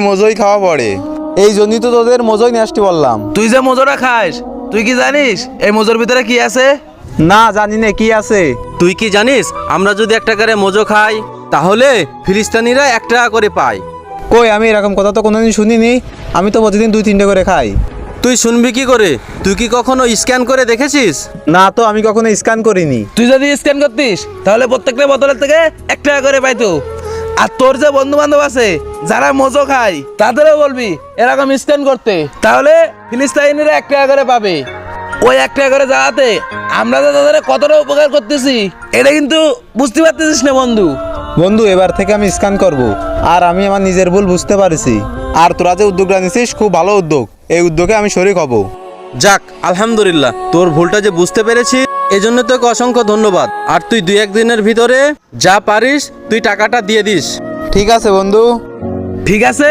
মজোই খাওয়া পড়ে, এই জন্যই তো তোদের মজোই নিয়ে আসতে বললাম। তুই যে মোজোটা খাস, তুই কি জানিস এই মোজোর ভিতরে কি আছে? না, জানি না কি আছে। তুই কি জানিস আমরা যদি 1 টাকা করে মোজো খাই তাহলে ফিলিস্তিনিরা 1 টাকা করে পায়? কই, আমি এরকম কথা তো কোনোদিন শুনিনি। আমি তো প্রতিদিন 2-3টে করে খাই। তুই শুনবি কি করে? তুই কি কখনো স্ক্যান করে দেখেছিস? না তো, আমি কখনো স্ক্যান করিনি। তুই যদি স্ক্যান করতিস তাহলে প্রত্যেকটা বোতলের থেকে 1 টাকা করে পাইতো। আর তোর যে বন্ধু বান্ধব আছে যারা মোজো খায় তাদেরও বলবি এরকম স্ক্যান করতে, তাহলে ফিলিস্তিনিরা 1 টাকা করে পাবে। ওই 1 টাকা করে যাওয়াতে আমরা তো তাদের কতটা উপকার করতেছি এটা কিন্তু বুঝতে পারতেছিস না বন্ধু। বন্ধু, এবার থেকে আমি স্ক্যান করব। আর আমি আমার নিজের ভুল বুঝতে পারছি। আর তোরা যে উদ্যোগটা নিছিস খুব ভালো উদ্যোগ, এই উদ্যোগে আমি শরিক হব। যাক, আলহামদুলিল্লাহ, তোর ভুলটা যে বুঝতে পেরেছি এজন্য তোকে অসংখ্য ধন্যবাদ। আর তুই 2-1 দিনের ভিতরে যা পারিস তুই টাকাটা দিয়ে দিস। ঠিক আছে বন্ধু। ঠিক আছে,